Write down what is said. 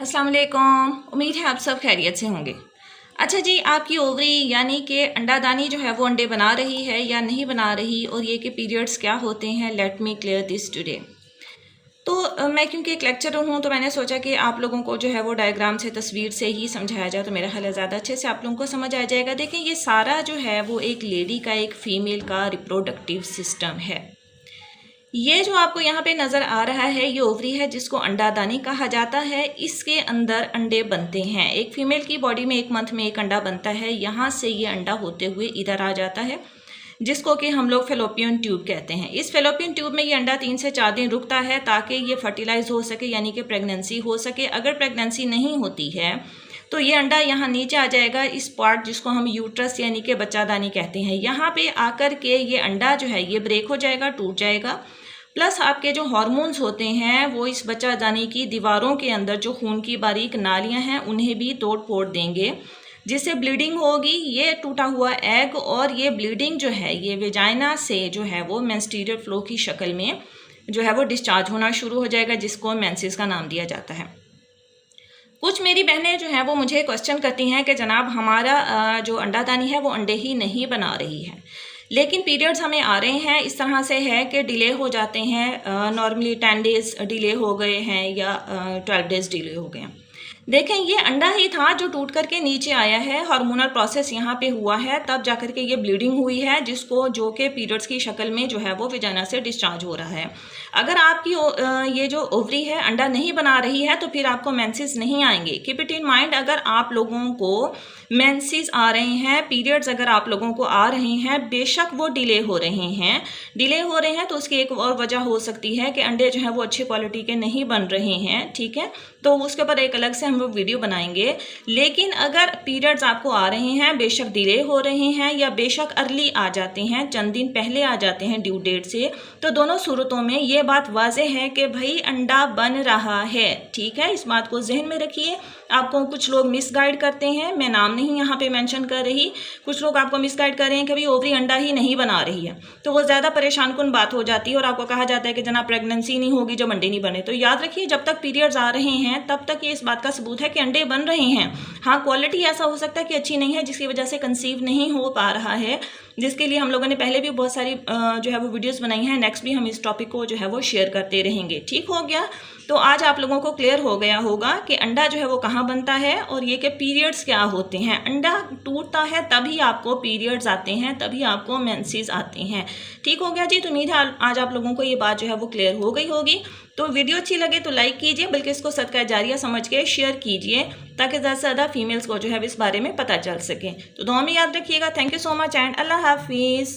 अस्सलाम वालेकुम। उम्मीद है आप सब खैरियत से होंगे। अच्छा जी, आपकी ओवरी यानी कि अंडादानी जो है वो अंडे बना रही है या नहीं बना रही, और ये कि पीरियड्स क्या होते हैं, let me clear this today. तो मैं क्योंकि एक लेक्चरर हूँ तो मैंने सोचा कि आप लोगों को जो है वो डायग्राम से, तस्वीर से ही समझाया जाए तो मेरा ख्याल है ज़्यादा अच्छे से आप लोगों को समझ आ जाएगा। देखें, ये सारा जो है वो एक लेडी का, एक फ़ीमेल का रिप्रोडक्टिव सिस्टम है। ये जो आपको यहाँ पे नज़र आ रहा है ये ओवरी है, जिसको अंडादानी कहा जाता है। इसके अंदर अंडे बनते हैं। एक फीमेल की बॉडी में एक मंथ में एक अंडा बनता है। यहाँ से ये अंडा होते हुए इधर आ जाता है, जिसको कि हम लोग फेलोपियन ट्यूब कहते हैं। इस फेलोपियन ट्यूब में ये अंडा 3 से 4 दिन रुकता है ताकि ये फर्टिलाइज हो सके, यानी कि प्रेगनेंसी हो सके। अगर प्रेगनेंसी नहीं होती है तो ये अंडा यहाँ नीचे आ जाएगा, इस पार्ट जिसको हम यूट्रस यानी कि बच्चादानी कहते हैं। यहाँ पे आकर के ये अंडा जो है ये ब्रेक हो जाएगा, टूट जाएगा। प्लस आपके जो हार्मोन्स होते हैं वो इस बच्चादानी की दीवारों के अंदर जो खून की बारीक नालियाँ हैं उन्हें भी तोड़ फोड़ देंगे, जिससे ब्लीडिंग होगी। ये टूटा हुआ एग और ये ब्लीडिंग जो है ये वेजाइना से जो है वो मेंस्ट्रुअल फ्लो की शक्ल में जो है वो डिस्चार्ज होना शुरू हो जाएगा, जिसको मेंसेस का नाम दिया जाता है। कुछ मेरी बहनें जो हैं वो मुझे क्वेश्चन करती हैं कि जनाब हमारा जो अंडादानी है वो अंडे ही नहीं बना रही है, लेकिन पीरियड्स हमें आ रहे हैं। इस तरह से है कि डिले हो जाते हैं, नॉर्मली 10 डेज़ डिले हो गए हैं या 12 डेज़ डिले हो गए हैं। देखें, ये अंडा ही था जो टूट करके नीचे आया है, हार्मोनल प्रोसेस यहाँ पे हुआ है, तब जाकर के ये ब्लीडिंग हुई है, जिसको जो कि पीरियड्स की शक्ल में जो है वो विजाना से डिस्चार्ज हो रहा है। अगर आपकी ये जो ओवरी है अंडा नहीं बना रही है तो फिर आपको मेंसेस नहीं आएंगे। कीप इट इन माइंड, अगर आप लोगों को मेंसेस आ रहे हैं, पीरियड्स अगर आप लोगों को आ रहे हैं, बेशक वो डिले हो रहे हैं तो उसकी एक और वजह हो सकती है कि अंडे जो है वो अच्छी क्वालिटी के नहीं बन रहे हैं, ठीक है। तो उसके ऊपर एक अलग से हम लोग वीडियो बनाएंगे। लेकिन अगर पीरियड्स आपको आ रहे हैं, बेशक डिले हो रहे हैं या बेशक अर्ली आ जाते हैं, चंद दिन पहले आ जाते हैं ड्यू डेट से, तो दोनों सूरतों में ये बात वाज़ेह है कि भाई अंडा बन रहा है, ठीक है। इस बात को जहन में रखिए। आपको कुछ लोग मिसगाइड करते हैं, मैं नाम नहीं यहाँ पे मेंशन कर रही, कुछ लोग आपको मिसगाइड कर रहे हैं कि भाई ओवरी अंडा ही नहीं बना रही है, तो वो ज़्यादा परेशान कुन बात हो जाती है और आपको कहा जाता है कि जना प्रेगनेंसी नहीं होगी जब अंडे नहीं बने। तो याद रखिए, जब तक पीरियड्स आ रहे हैं तब तक ये इस बात का सबूत है कि अंडे बन रहे हैं। हाँ, क्वालिटी ऐसा हो सकता है कि अच्छी नहीं है, जिसकी वजह से कंसीव नहीं हो पा रहा है, जिसके लिए हम लोगों ने पहले भी बहुत सारी जो है वो वीडियोस बनाई हैं। नेक्स्ट भी हम इस टॉपिक को जो है वो शेयर करते रहेंगे, ठीक हो गया। तो आज आप लोगों को क्लियर हो गया होगा कि अंडा जो है वो कहाँ बनता है और ये कि पीरियड्स क्या होते हैं। अंडा टूटता है तभी आपको पीरियड्स आते हैं, तभी आपको मेंसेस आते हैं, ठीक हो गया जी। तो उम्मीद है आज आप लोगों को ये बात जो है वो क्लियर हो गई होगी। तो वीडियो अच्छी लगे तो लाइक कीजिए, बल्कि इसको सदका जारिया समझ के शेयर कीजिए, ताकि ज़्यादा से ज़्यादा फीमेल्स को जो है इस बारे में पता चल सके। तो दुआ में याद रखिएगा। Thank you so much and Allah हाफिज़।